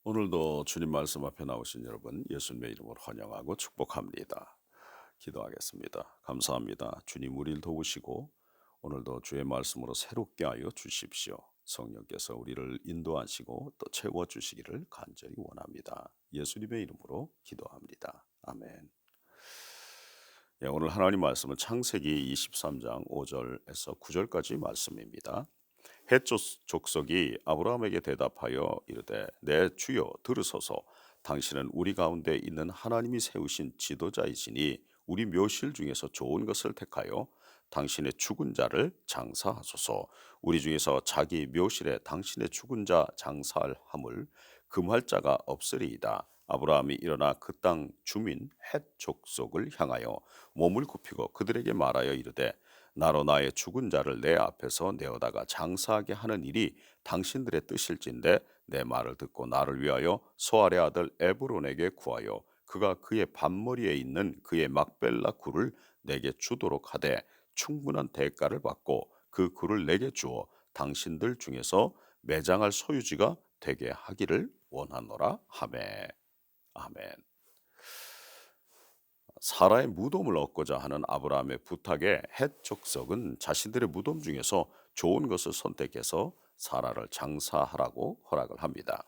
오늘도 주님 말씀 앞에 나오신 여러분 예수님의 이름으로 환영하고 축복합니다. 기도하겠습니다. 감사합니다. 주님 우리를 도우시고 오늘도 주의 말씀으로 새롭게 하여 주십시오. 성령께서 우리를 인도하시고 또 채워주시기를 간절히 원합니다. 예수님의 이름으로 기도합니다. 아멘. 예, 오늘 하나님 말씀은 창세기 23장 5절에서 9절까지 말씀입니다. 헷 족속이 아브라함에게 대답하여 이르되 내 주여 들으소서 당신은 우리 가운데 있는 하나님이 세우신 지도자이시니 우리 묘실 중에서 좋은 것을 택하여 당신의 죽은 자를 장사하소서. 우리 중에서 자기 묘실에 당신의 죽은 자 장사할 함을 금할 자가 없으리이다. 아브라함이 일어나 그 땅 주민 헷 족속을 향하여 몸을 굽히고 그들에게 말하여 이르되 나로 나의 죽은 자를 내 앞에서 내어다가 장사하게 하는 일이 당신들의 뜻일진데 내 말을 듣고 나를 위하여 소알의 아들 에브론에게 구하여 그가 그의 밭머리에 있는 그의 막벨라 굴을 내게 주도록 하되 충분한 대가를 받고 그 굴을 내게 주어 당신들 중에서 매장할 소유지가 되게 하기를 원하노라 하매. 아멘. 사라의 무덤을 얻고자 하는 아브라함의 부탁에 헷 족속은 자신들의 무덤 중에서 좋은 것을 선택해서 사라를 장사하라고 허락을 합니다.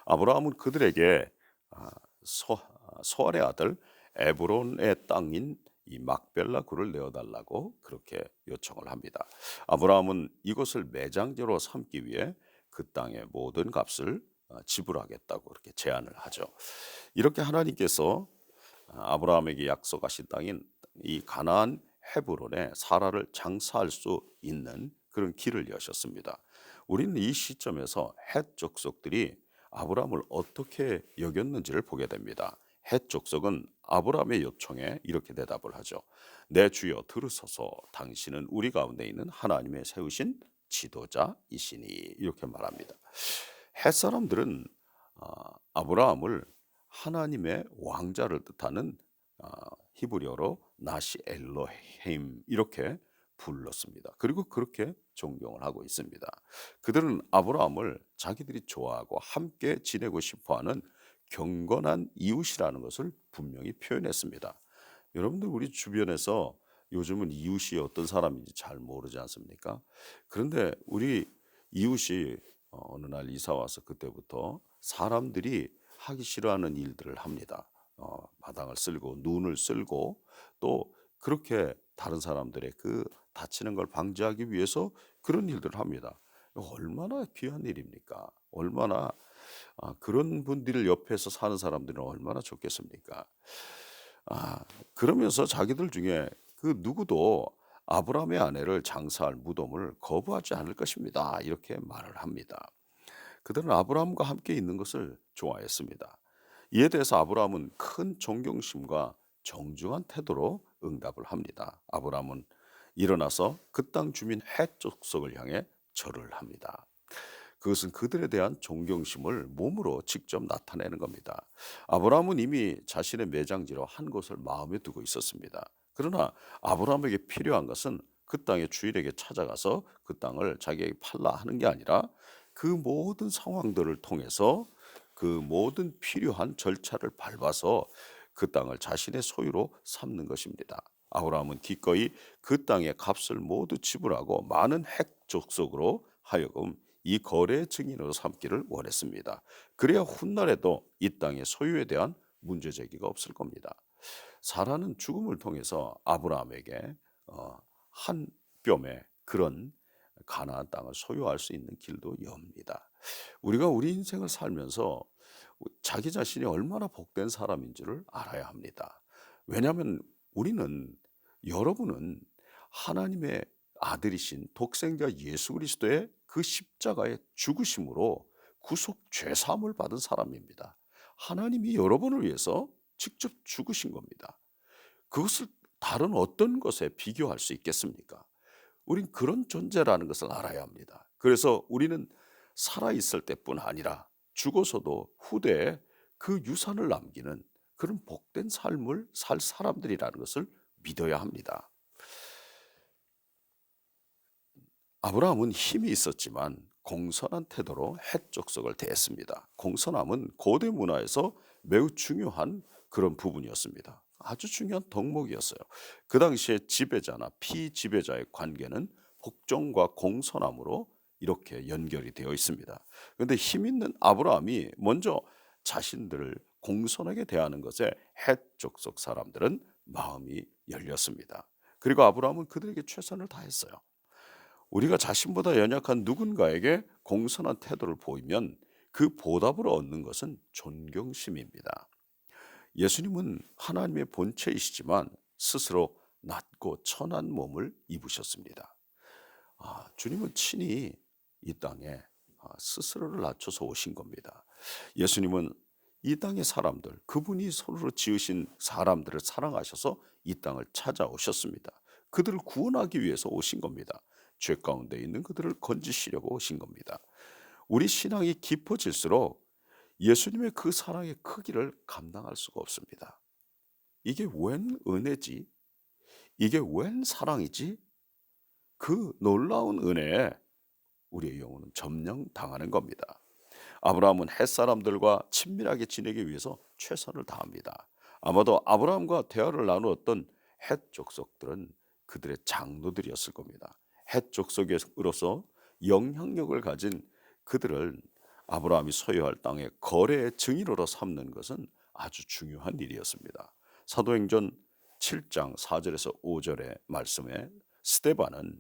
아브라함은 그들에게 아, 소알의 아들 에브론의 땅인 이 막벨라 굴을 내어달라고 그렇게 요청을 합니다. 아브라함은 이것을 매장지로 삼기 위해 그 땅의 모든 값을 지불하겠다고 그렇게 제안을 하죠. 이렇게 하나님께서 아브라함에게 약속하신 땅인 이 가나안 헤브론에 사라를 장사할 수 있는 그런 길을 여셨습니다. 우리는 이 시점에서 헷 족속들이 아브라함을 어떻게 여겼는지를 보게 됩니다. 헷 족속은 아브라함의 요청에 이렇게 대답을 하죠. 내 주여 들으소서 당신은 우리 가운데 있는 하나님의 세우신 지도자이시니 이렇게 말합니다. 헷 사람들은 아브라함을 하나님의 왕자를 뜻하는 히브리어로 나시 엘로힘 이렇게 불렀습니다. 그리고 그렇게 존경을 하고 있습니다. 그들은 아브라함을 자기들이 좋아하고 함께 지내고 싶어하는 경건한 이웃이라는 것을 분명히 표현했습니다. 여러분들 우리 주변에서 요즘은 이웃이 어떤 사람인지 잘 모르지 않습니까? 그런데 우리 이웃이 어느 날 이사 와서 그때부터 사람들이 하기 싫어하는 일들을 합니다. 마당을 쓸고 눈을 쓸고 또 그렇게 다른 사람들의 그 다치는 걸 방지하기 위해서 그런 일들을 합니다. 얼마나 귀한 일입니까? 얼마나 그런 분들 옆에서 사는 사람들은 얼마나 좋겠습니까? 그러면서 자기들 중에 그 누구도 아브라함의 아내를 장사할 무덤을 거부하지 않을 것입니다. 이렇게 말을 합니다. 그들은 아브라함과 함께 있는 것을 좋아했습니다. 이에 대해서 아브라함은 큰 존경심과 정중한 태도로 응답을 합니다. 아브라함은 일어나서 그 땅 주민 헷 족속을 향해 절을 합니다. 그것은 그들에 대한 존경심을 몸으로 직접 나타내는 겁니다. 아브라함은 이미 자신의 매장지로 한 곳을 마음에 두고 있었습니다. 그러나 아브라함에게 필요한 것은 그 땅의 주인에게 찾아가서 그 땅을 자기에게 팔라 하는 게 아니라 그 모든 상황들을 통해서 그 모든 필요한 절차를 밟아서 그 땅을 자신의 소유로 삼는 것입니다. 아브라함은 기꺼이 그 땅의 값을 모두 지불하고 많은 핵 족속으로 하여금 이 거래의 증인으로 삼기를 원했습니다. 그래야 훗날에도 이 땅의 소유에 대한 문제 제기가 없을 겁니다. 사라는 죽음을 통해서 아브라함에게 한 뼘의 그런 가나안 땅을 소유할 수 있는 길도 엽니다. 우리가 우리 인생을 살면서 자기 자신이 얼마나 복된 사람인지를 알아야 합니다. 왜냐하면 우리는 여러분은 하나님의 아들이신 독생자 예수 그리스도의 그 십자가의 죽으심으로 구속 죄 사함을 받은 사람입니다. 하나님이 여러분을 위해서 직접 죽으신 겁니다. 그것을 다른 어떤 것에 비교할 수 있겠습니까? 우린 그런 존재라는 것을 알아야 합니다. 그래서 우리는 살아있을 때뿐 아니라 죽어서도 후대에 그 유산을 남기는 그런 복된 삶을 살 사람들이라는 것을 믿어야 합니다. 아브라함은 힘이 있었지만 공손한 태도로 헷 족속을 대했습니다. 공손함은 고대 문화에서 매우 중요한 그런 부분이었습니다. 아주 중요한 덕목이었어요. 그 당시에 지배자나 피지배자의 관계는 복종과 공손함으로 이렇게 연결이 되어 있습니다. 그런데 힘 있는 아브라함이 먼저 자신들을 공손하게 대하는 것에 헷 족속 사람들은 마음이 열렸습니다. 그리고 아브라함은 그들에게 최선을 다했어요. 우리가 자신보다 연약한 누군가에게 공손한 태도를 보이면 그 보답으로 얻는 것은 존경심입니다. 예수님은 하나님의 본체이시지만 스스로 낮고 천한 몸을 입으셨습니다. 주님은 친히 이 땅에 스스로를 낮춰서 오신 겁니다. 예수님은 이 땅의 사람들, 그분이 서로 지으신 사람들을 사랑하셔서 이 땅을 찾아오셨습니다. 그들을 구원하기 위해서 오신 겁니다. 죄 가운데 있는 그들을 건지시려고 오신 겁니다. 우리 신앙이 깊어질수록 예수님의 그 사랑의 크기를 감당할 수가 없습니다. 이게 웬 은혜지? 이게 웬 사랑이지? 그 놀라운 은혜에 우리의 영혼은 점령당하는 겁니다. 아브라함은 햇사람들과 친밀하게 지내기 위해서 최선을 다합니다. 아마도 아브라함과 대화를 나누었던 헷 족속들은 그들의 장로들이었을 겁니다. 헷 족속으로서 영향력을 가진 그들을 아브라함이 소유할 땅의 거래의 증인으로 삼는 것은 아주 중요한 일이었습니다. 사도행전 7장 4절에서 5절의 말씀에 스데반은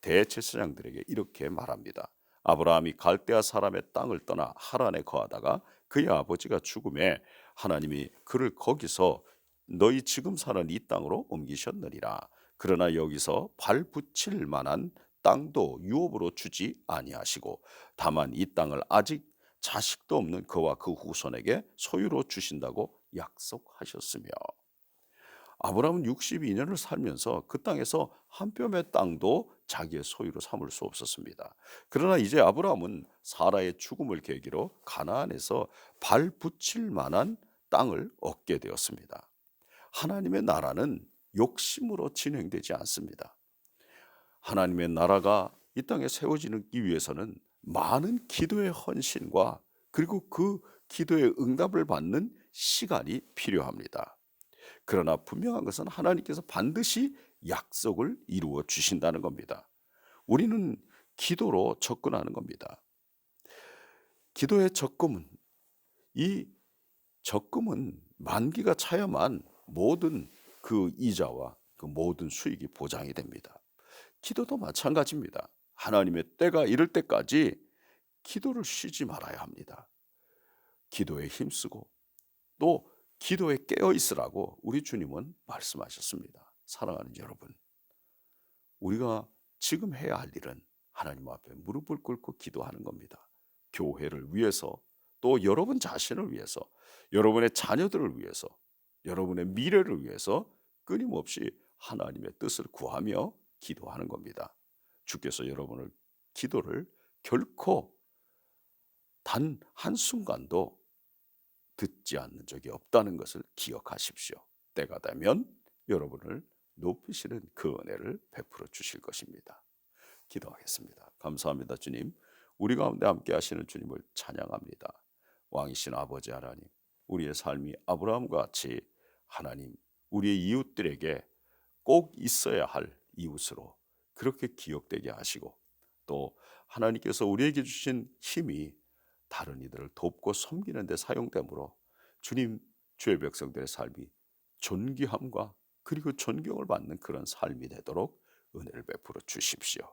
대제사장들에게 이렇게 말합니다. 아브라함이 갈대아 사람의 땅을 떠나 하란에 거하다가 그의 아버지가 죽음에 하나님이 그를 거기서 너희 지금 사는 이 땅으로 옮기셨느니라. 그러나 여기서 발 붙일 만한 땅도 유업으로 주지 아니하시고 다만 이 땅을 아직 자식도 없는 그와 그 후손에게 소유로 주신다고 약속하셨으며 아브라함은 62년을 살면서 그 땅에서 한 뼘의 땅도 자기의 소유로 삼을 수 없었습니다. 그러나 이제 아브라함은 사라의 죽음을 계기로 가나안에서 발 붙일 만한 땅을 얻게 되었습니다. 하나님의 나라는 욕심으로 진행되지 않습니다. 하나님의 나라가 이 땅에 세워지기 위해서는 많은 기도의 헌신과 그리고 그 기도의 응답을 받는 시간이 필요합니다. 그러나 분명한 것은 하나님께서 반드시 약속을 이루어 주신다는 겁니다. 우리는 기도로 접근하는 겁니다. 기도의 이 적금은 만기가 차야만 모든 그 이자와 그 모든 수익이 보장이 됩니다. 기도도 마찬가지입니다. 하나님의 때가 이를 때까지 기도를 쉬지 말아야 합니다. 기도에 힘쓰고 또 기도에 깨어 있으라고 우리 주님은 말씀하셨습니다. 사랑하는 여러분, 우리가 지금 해야 할 일은 하나님 앞에 무릎을 꿇고 기도하는 겁니다. 교회를 위해서 또 여러분 자신을 위해서 여러분의 자녀들을 위해서 여러분의 미래를 위해서 끊임없이 하나님의 뜻을 구하며 기도하는 겁니다. 주께서 여러분을 기도를 결코 단 한순간도 듣지 않는 적이 없다는 것을 기억하십시오. 때가 되면 여러분을 높이시는 그 은혜를 베풀어 주실 것입니다. 기도하겠습니다. 감사합니다. 주님, 우리 가운데 함께 하시는 주님을 찬양합니다. 왕이신 아버지 하나님, 우리의 삶이 아브라함과 같이 하나님, 우리의 이웃들에게 꼭 있어야 할 이웃으로 그렇게 기억되게 하시고 또 하나님께서 우리에게 주신 힘이 다른 이들을 돕고 섬기는 데 사용되므로 주님, 주의 백성들의 삶이 존귀함과 그리고 존경을 받는 그런 삶이 되도록 은혜를 베풀어 주십시오.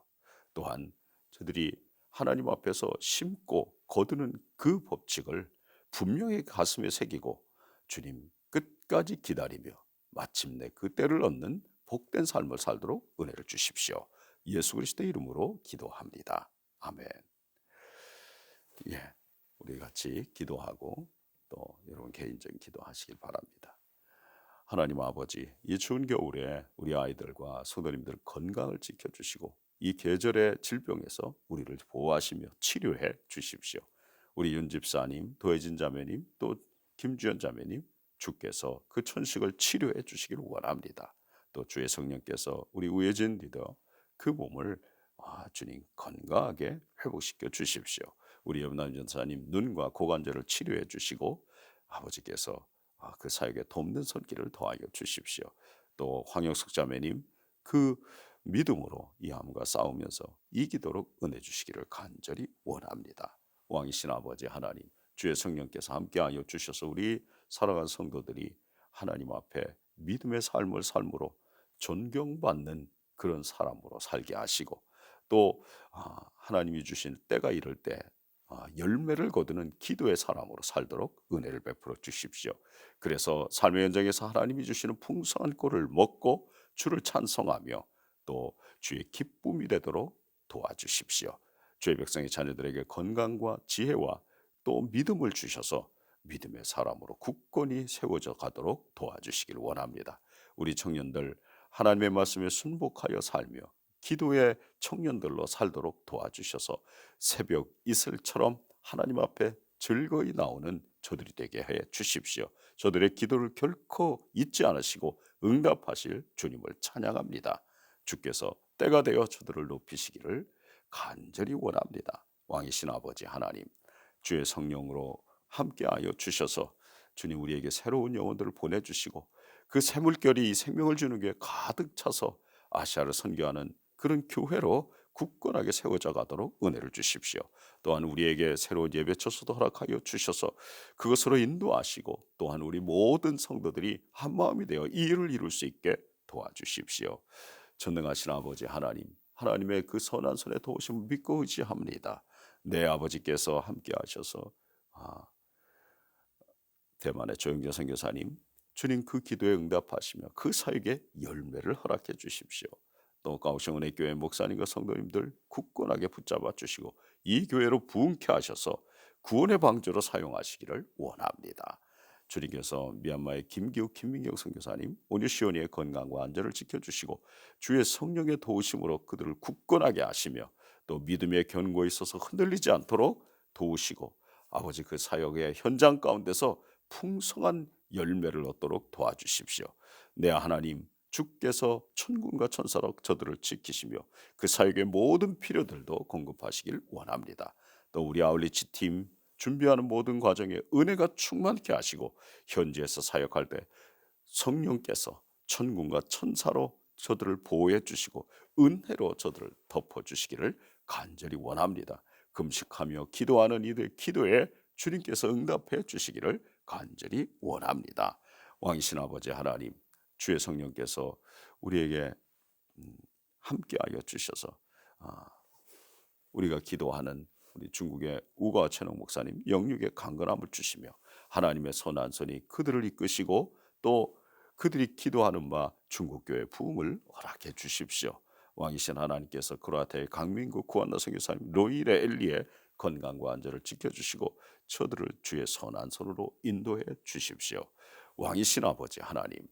또한 저들이 하나님 앞에서 심고 거두는 그 법칙을 분명히 가슴에 새기고 주님 끝까지 기다리며 마침내 그 때를 얻는 복된 삶을 살도록 은혜를 주십시오. 예수 그리스도의 이름으로 기도합니다. 아멘. 예, 우리 같이 기도하고 또 여러분 개인적인 기도하시길 바랍니다. 하나님 아버지, 이 추운 겨울에 우리 아이들과 성도님들 건강을 지켜주시고 이 계절의 질병에서 우리를 보호하시며 치료해 주십시오. 우리 윤 집사님, 도혜진 자매님, 또 김주연 자매님, 주께서 그 천식을 치료해 주시기를 원합니다. 또 주의 성령께서 우리 우혜진 리더 그 몸을 주님 건강하게 회복시켜 주십시오. 우리 염남 전사님 눈과 고관절을 치료해 주시고 아버지께서 그 사역에 돕는 손길을 더하여 주십시오. 또 황영숙 자매님 그 믿음으로 이 암과 싸우면서 이기도록 은혜 주시기를 간절히 원합니다. 왕이신 아버지 하나님 주의 성령께서 함께하여 주셔서 우리 살아간 성도들이 하나님 앞에 믿음의 삶을 삶으로 존경받는 그런 사람으로 살게 하시고 또 하나님이 주신 때가 이를 때 열매를 거두는 기도의 사람으로 살도록 은혜를 베풀어 주십시오. 그래서 삶의 현장에서 하나님이 주시는 풍성한 꼴을 먹고 주를 찬송하며 또 주의 기쁨이 되도록 도와주십시오. 주의 백성의 자녀들에게 건강과 지혜와 또 믿음을 주셔서 믿음의 사람으로 굳건히 세워져 가도록 도와주시길 원합니다. 우리 청년들 하나님의 말씀에 순복하여 살며 기도의 청년들로 살도록 도와주셔서 새벽 이슬처럼 하나님 앞에 즐거이 나오는 저들이 되게 해 주십시오. 저들의 기도를 결코 잊지 않으시고 응답하실 주님을 찬양합니다. 주께서 때가 되어 저들을 높이시기를 간절히 원합니다. 왕이신 아버지 하나님 주의 성령으로 함께하여 주셔서 주님 우리에게 새로운 영혼들을 보내주시고 그 새물결이 이 생명을 주는 게 가득 차서 아시아를 선교하는 그런 교회로 굳건하게 세워져 가도록 은혜를 주십시오. 또한 우리에게 새로운 예배 처소도 허락하여 주셔서 그것으로 인도하시고 또한 우리 모든 성도들이 한마음이 되어 이 일을 이룰 수 있게 도와주십시오. 전능하신 아버지 하나님 하나님의 그 선한 손에 도우심을 믿고 의지합니다. 내 아버지께서 함께 하셔서 대만의 조영재 선교사님 주님 그 기도에 응답하시며 그 사역에 열매를 허락해 주십시오. 또 가오슝은혜 교회 목사님과 성도님들 굳건하게 붙잡아 주시고 이 교회로 부흥케 하셔서 구원의 방주로 사용하시기를 원합니다. 주님께서 미얀마의 김기욱 김민경 선교사님 오뉴시오니의 건강과 안전을 지켜주시고 주의 성령의 도우심으로 그들을 굳건하게 하시며 또 믿음의 견고에 있어서 흔들리지 않도록 도우시고 아버지 그 사역의 현장 가운데서 풍성한 열매를 얻도록 도와주십시오. 내 하나님 주께서 천군과 천사로 저들을 지키시며 그 사역의 모든 필요들도 공급하시길 원합니다. 또 우리 아울리치 팀 준비하는 모든 과정에 은혜가 충만케 하시고 현지에서 사역할 때 성령께서 천군과 천사로 저들을 보호해 주시고 은혜로 저들을 덮어 주시기를 간절히 원합니다. 금식하며 기도하는 이들 기도에 주님께서 응답해 주시기를 간절히 원합니다. 왕이신 아버지 하나님 주의 성령께서 우리에게 함께하여 주셔서 우리가 기도하는 우리 중국의 우가 최능 목사님 영육의 강건함을 주시며 하나님의 선한 손이 그들을 이끄시고 또 그들이 기도하는 바 중국교회 부흥을 허락해 주십시오. 왕이신 하나님께서 크로아티아의 강민국 구한나 선교사님 로일의 엘리의 건강과 안전을 지켜주시고 저들을 주의 선한 손으로 인도해 주십시오. 왕이신 아버지 하나님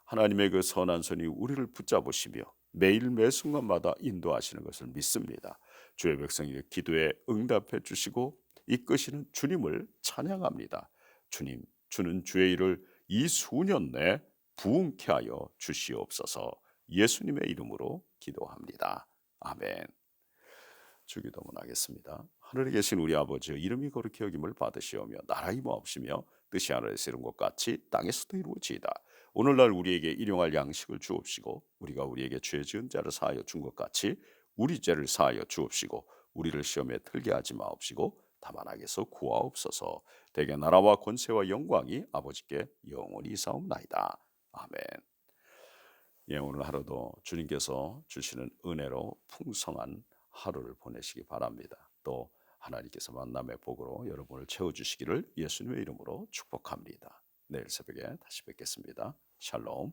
하나님의 그 선한 손이 우리를 붙잡으시며 매일 매 순간마다 인도하시는 것을 믿습니다. 주의 백성에게 기도에 응답해 주시고 이끄시는 주님을 찬양합니다. 주님, 주는 주의 일을 이 수년 내 부흥케 하여 주시옵소서. 예수님의 이름으로 기도합니다. 아멘. 주기도문 하겠습니다. 하늘에 계신 우리 아버지 이름이 거룩히 여김을 받으시오며 나라 임하옵시며 뜻이 하늘에서 이룬 것 같이 땅에서도 이루어지이다. 오늘날 우리에게 일용할 양식을 주옵시고 우리가 우리에게 죄 지은 자를 사하여 준 것 같이 우리 죄를 사하여 주옵시고 우리를 시험에 들게 하지 마옵시고 다만 악에서 구하옵소서. 대개 나라와 권세와 영광이 아버지께 영원히 사옵나이다. 아멘. 예, 오늘 하루도 주님께서 주시는 은혜로 풍성한 하루를 보내시기 바랍니다. 또 하나님께서 만남의 복으로 여러분을 채워주시기를 예수님의 이름으로 축복합니다. 내일 새벽에 다시 뵙겠습니다. 샬롬.